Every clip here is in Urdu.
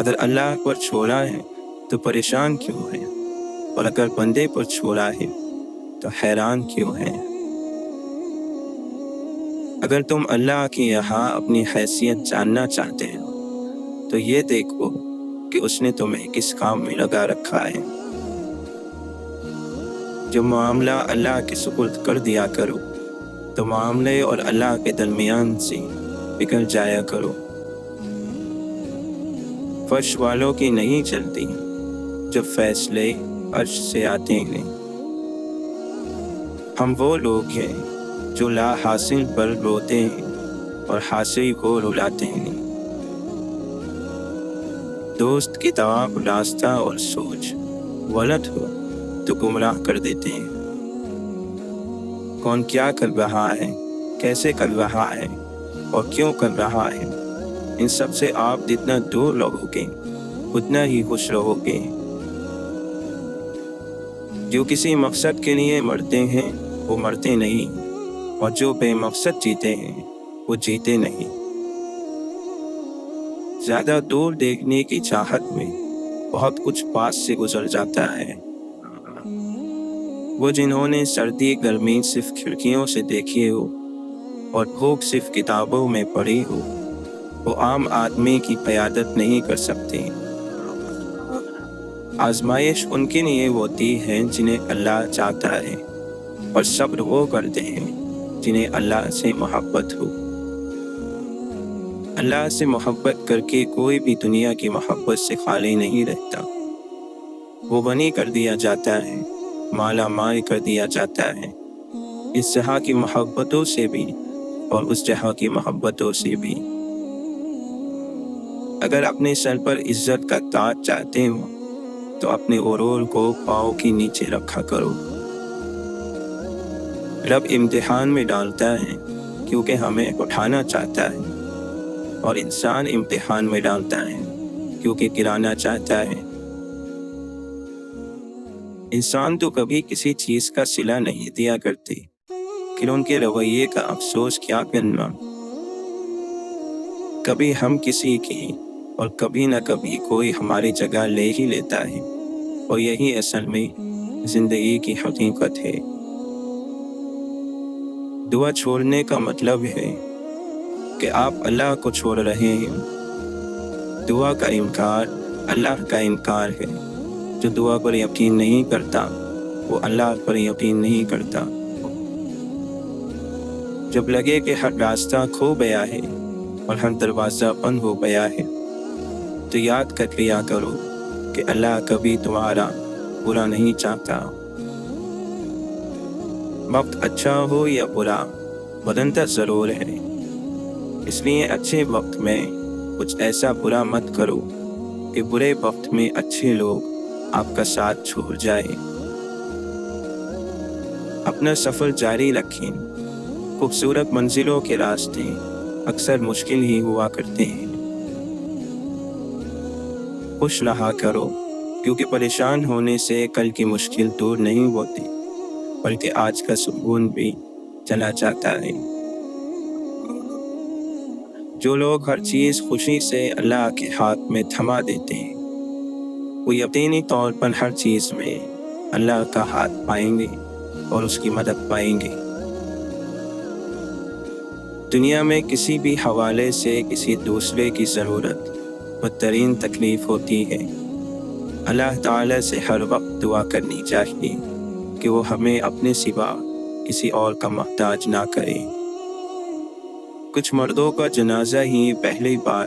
اگر اللہ پر چھوڑا ہے تو پریشان کیوں ہے، اور اگر بندے پر چھوڑا ہے تو حیران کیوں ہے؟ اگر تم اللہ کے یہاں اپنی حیثیت جاننا چاہتے ہو تو یہ دیکھو کہ اس نے تمہیں کس کام میں لگا رکھا ہے۔ جو معاملہ اللہ کے سپرد کر دیا کرو تو معاملے اور اللہ کے درمیان سے نکل جایا کرو۔ فرش والوں کی نہیں چلتی جب فیصلے عرش سے آتے ہیں۔ ہم وہ لوگ ہیں جو لا حاصل پر روتے ہیں اور حاصل کو رلاتے ہیں۔ دوست کی طرف راستہ اور سوچ غلط ہو تو گمراہ کر دیتے ہیں۔ کون کیا کر رہا ہے، کیسے کر رہا ہے اور کیوں کر رہا ہے، ان سب سے آپ جتنا دور رہو گے اتنا ہی خوش رہو گے۔ جو کسی مقصد کے لیے مرتے ہیں وہ مرتے نہیں، اور جو بے مقصد جیتے ہیں وہ جیتے نہیں۔ زیادہ دور دیکھنے کی چاہت میں بہت کچھ پاس سے گزر جاتا ہے۔ وہ جنہوں نے سردی گرمی صرف کھڑکیوں سے دیکھی ہو اور بھوک صرف کتابوں میں پڑھی ہو، وہ عام آدمی کی قیادت نہیں کر سکتے۔ آزمائش ان کے لیے ہوتی ہے جنہیں اللہ چاہتا ہے، اور صبر وہ کرتے ہیں جنہیں اللہ سے محبت ہو۔ اللہ سے محبت کر کے کوئی بھی دنیا کی محبت سے خالی نہیں رہتا۔ وہ غنی کر دیا جاتا ہے، مالا مال کر دیا جاتا ہے، اس جہاں کی محبتوں سے بھی اور اس جہاں کی محبتوں سے بھی۔ اگر اپنے سر پر عزت کا تاج چاہتے ہو تو اپنے غرور کو پاؤں کے نیچے رکھا کرو۔ رب امتحان میں ڈالتا ہے کیونکہ ہمیں اٹھانا چاہتا ہے، اور انسان امتحان میں ڈالتا ہے کیونکہ گرانا چاہتا ہے۔ انسان تو کبھی کسی چیز کا صلہ نہیں دیا کرتے، پھر ان کے رویے کا افسوس کیا کرنا۔ کبھی ہم کسی کی اور کبھی نہ کبھی کوئی ہماری جگہ لے ہی لیتا ہے، اور یہی اصل میں زندگی کی حقیقت ہے۔ دعا چھوڑنے کا مطلب ہے کہ آپ اللہ کو چھوڑ رہے ہیں۔ دعا کا انکار اللہ کا انکار ہے۔ جو دعا پر یقین نہیں کرتا وہ اللہ پر یقین نہیں کرتا۔ جب لگے کہ ہر راستہ کھو گیا ہے اور ہر دروازہ بند ہو گیا ہے تو یاد کر لیا کرو کہ اللہ کبھی تمہارا برا نہیں چاہتا۔ وقت اچھا ہو یا برا بدلتا ضرور ہے، اس لیے اچھے وقت میں کچھ ایسا برا مت کرو کہ برے وقت میں اچھے لوگ آپ کا ساتھ چھوڑ جائیں۔ اپنا سفر جاری رکھیں۔ خوبصورت منزلوں کے راستے اکثر مشکل ہی ہوا کرتے ہیں۔ خوش رہا کرو، کیونکہ پریشان ہونے سے کل کی مشکل دور نہیں ہوتی، بلکہ آج کا سکون بھی چلا جاتا ہے۔ جو لوگ ہر چیز خوشی سے اللہ کے ہاتھ میں تھما دیتے ہیں وہ یقینی طور پر ہر چیز میں اللہ کا ہاتھ پائیں گے اور اس کی مدد پائیں گے۔ دنیا میں کسی بھی حوالے سے کسی دوسرے کی ضرورت بدترین تکلیف ہوتی ہے۔ اللہ تعالیٰ سے ہر وقت دعا کرنی چاہیے کہ وہ ہمیں اپنے سوا کسی اور کا محتاج نہ کرے۔ کچھ مردوں کا جنازہ ہی پہلی بار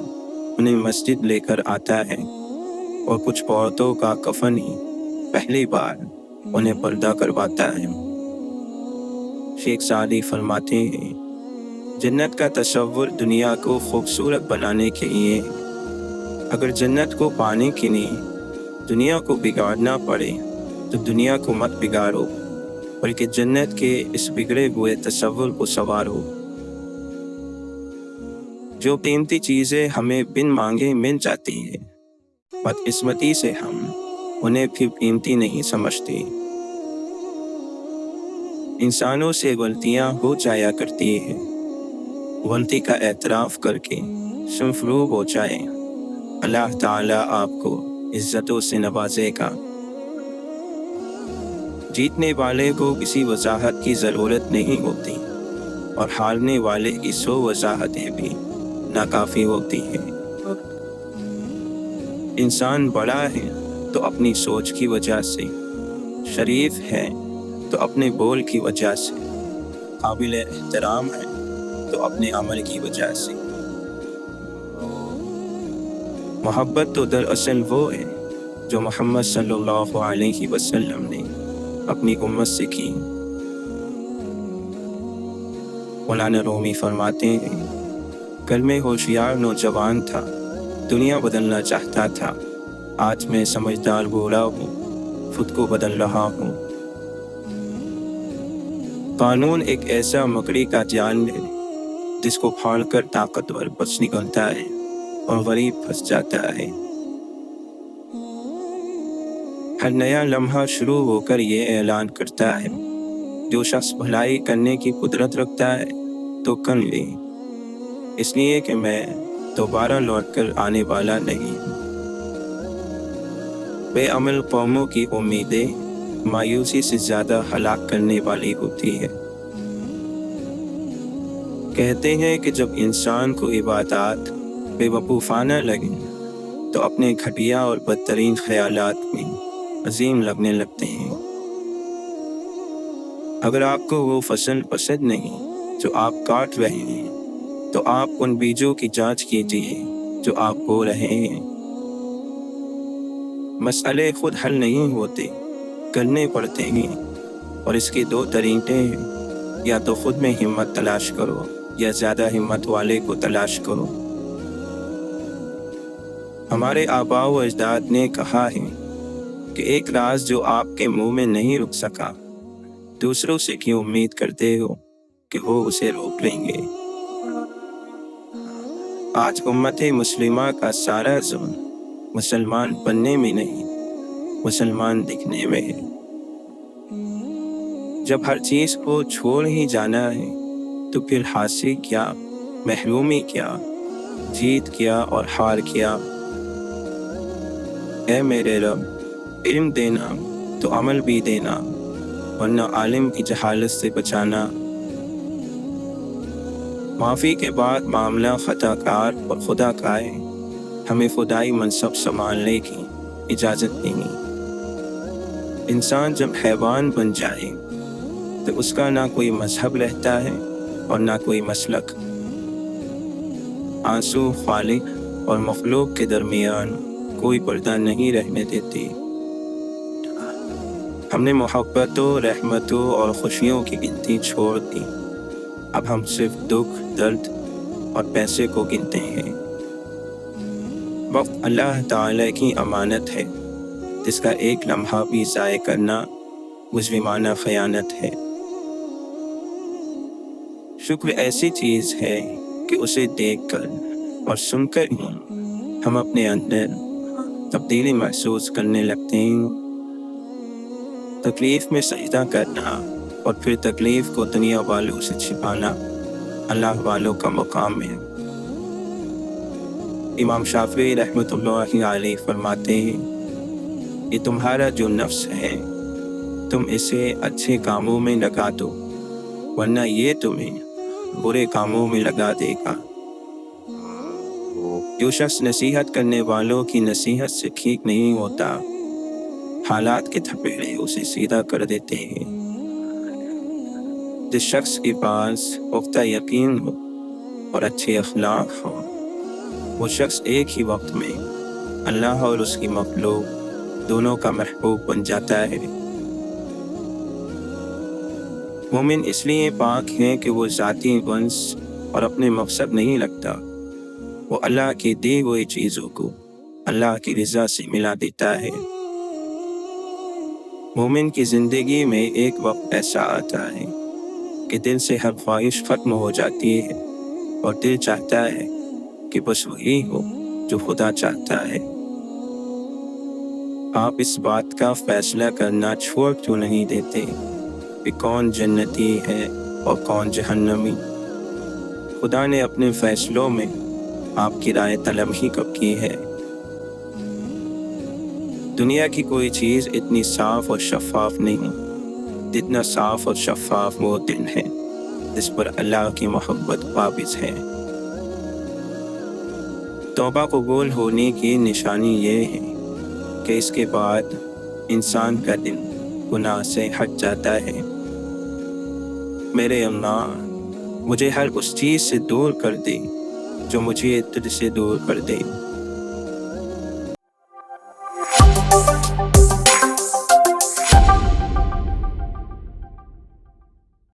انہیں مسجد لے کر آتا ہے، اور کچھ عورتوں کا کفن ہی پہلی بار انہیں پردہ کرواتا ہے۔ شیخ سعدی فرماتے ہیں، جنت کا تصور دنیا کو خوبصورت بنانے کے لیے، اگر جنت کو پانے کے لیے دنیا کو بگاڑنا پڑے تو دنیا کو مت بگاڑو، بلکہ جنت کے اس بگڑے ہوئے تصور کو سنوارو۔ جو قیمتی چیزیں ہمیں بن مانگے مل جاتی ہیں، بدقسمتی سے ہم انہیں پھر قیمتی نہیں سمجھتے۔ انسانوں سے غلطیاں ہو جایا کرتی ہیں، غلطی کا اعتراف کر کے سرفروب ہو جائیں۔ اللہ تعالیٰ آپ کو عزتوں سے نوازے گا۔ جیتنے والے کو کسی وضاحت کی ضرورت نہیں ہوتی، اور ہارنے والے کی 100 وضاحتیں بھی ناکافی ہوتی ہیں۔ انسان بڑا ہے تو اپنی سوچ کی وجہ سے، شریف ہے تو اپنے بول کی وجہ سے، قابل احترام ہے تو اپنے عمل کی وجہ سے۔ محبت تو دراصل وہ ہے جو محمد صلی اللہ علیہ وسلم نے اپنی امت سے کی۔ مولانا رومی فرماتے ہیں، کل میں ہوشیار نوجوان تھا، دنیا بدلنا چاہتا تھا، آج میں سمجھدار بوڑھا ہوں، خود کو بدل رہا ہوں۔ قانون ایک ایسا مکڑی کا جال ہے جس کو پھاڑ کر طاقتور بچ نکلتا ہے اور غریب پھنس جاتا ہے۔ ہر نیا لمحہ شروع ہو کر یہ اعلان کرتا ہے، جو شخص بھلائی کرنے کی قدرت رکھتا ہے تو کر لے، اس لیے کہ میں دوبارہ لوٹ کر آنے والا نہیں ہوں۔ بے عمل قوموں کی امیدیں مایوسی سے زیادہ ہلاک کرنے والی ہوتی ہے۔ کہتے ہیں کہ جب انسان کو عبادات بے وقوفانہ لگیں تو اپنے گھٹیا اور بدترین خیالات میں عظیم لگنے لگتے ہیں۔ اگر آپ کو وہ فصل پسند نہیں جو آپ کاٹ رہے ہیں تو آپ ان بیجوں کی جانچ کیجیے جو آپ بو رہے ہیں۔ مسئلے خود حل نہیں ہوتے، کرنے پڑتے ہیں، اور اس کے 2 طریقے ہیں، یا تو خود میں ہمت تلاش کرو یا زیادہ ہمت والے کو تلاش کرو۔ ہمارے آباء و اجداد نے کہا ہے کہ ایک راز جو آپ کے منہ میں نہیں رک سکا، دوسروں سے کیوں امید کرتے ہو کہ وہ اسے روک لیں گے؟ آج امت مسلمہ کا سارا زون مسلمان بننے میں نہیں، مسلمان دکھنے میں ہے۔ جب ہر چیز کو چھوڑ ہی جانا ہے تو پھر حاصل کیا، محرومی کیا، جیت کیا اور ہار کیا؟ اے میرے رب، علم دینا تو عمل بھی دینا، ورنہ عالم کی جہالت سے بچانا۔ معافی کے بعد معاملہ خطا کار اور خدا کا ہے، ہمیں خدائی منصب سنبھالنے کی اجازت نہیں۔ انسان جب حیوان بن جائے تو اس کا نہ کوئی مذہب رہتا ہے اور نہ کوئی مسلک۔ آنسو خالق اور مخلوق کے درمیان کوئی پردہ نہیں رہنے دیتی۔ ہم نے محبتوں، رحمتوں اور خوشیوں کی گنتی چھوڑ دی، اب ہم صرف دکھ، درد اور پیسے کو گنتے ہیں۔ وقت اللہ تعالی کی امانت ہے، جس کا ایک لمحہ بھی ضائع کرنا مجرمانہ خیانت ہے۔ شکر ایسی چیز ہے کہ اسے دیکھ کر اور سن کر ہی ہم اپنے اندر تبدیلی محسوس کرنے لگتے ہیں۔ تکلیف میں سجدہ کرنا اور پھر تکلیف کو دنیا والوں سے چھپانا اللہ والوں کا مقام ہے۔ امام شافعی رحمۃ اللہ علیہ فرماتے ہیں، یہ تمہارا جو نفس ہے تم اسے اچھے کاموں میں لگا دو، ورنہ یہ تمہیں برے کاموں میں لگا دے گا۔ جو شخص نصیحت کرنے والوں کی نصیحت سے ٹھیک نہیں ہوتا، حالات کے تھپیڑے اسے سیدھا کر دیتے ہیں۔ جس شخص کے پاس پختہ یقین ہو اور اچھے اخلاق ہو، وہ شخص ایک ہی وقت میں اللہ اور اس کی مخلوق دونوں کا محبوب بن جاتا ہے۔ مومن اس لیے پاک ہے کہ وہ ذاتی ونس اور اپنے مقصد نہیں لگتا، وہ اللہ کی دی ہوئی چیزوں کو اللہ کی رضا سے ملا دیتا ہے۔ مومن کی زندگی میں ایک وقت ایسا آتا ہے کہ دل سے ہر خواہش ختم ہو جاتی ہے اور دل چاہتا ہے کہ بس وہی ہو جو خدا چاہتا ہے۔ آپ اس بات کا فیصلہ کرنا چھوڑ کیوں نہیں دیتے کہ کون جنتی ہے اور کون جہنمی؟ خدا نے اپنے فیصلوں میں آپ کی رائے طلب ہی کب کی ہے دنیا کی کوئی چیز اتنی صاف اور شفاف نہیں جتنا صاف اور شفاف وہ دل ہے جس پر اللہ کی محبت قابض ہے۔ توبہ قبول ہونے کی نشانی یہ ہے کہ اس کے بعد انسان کا دل گناہ سے ہٹ جاتا ہے۔ میرے اللہ، مجھے ہر اس چیز سے دور کر دے جو مجھے تجھ سے دور کر دے۔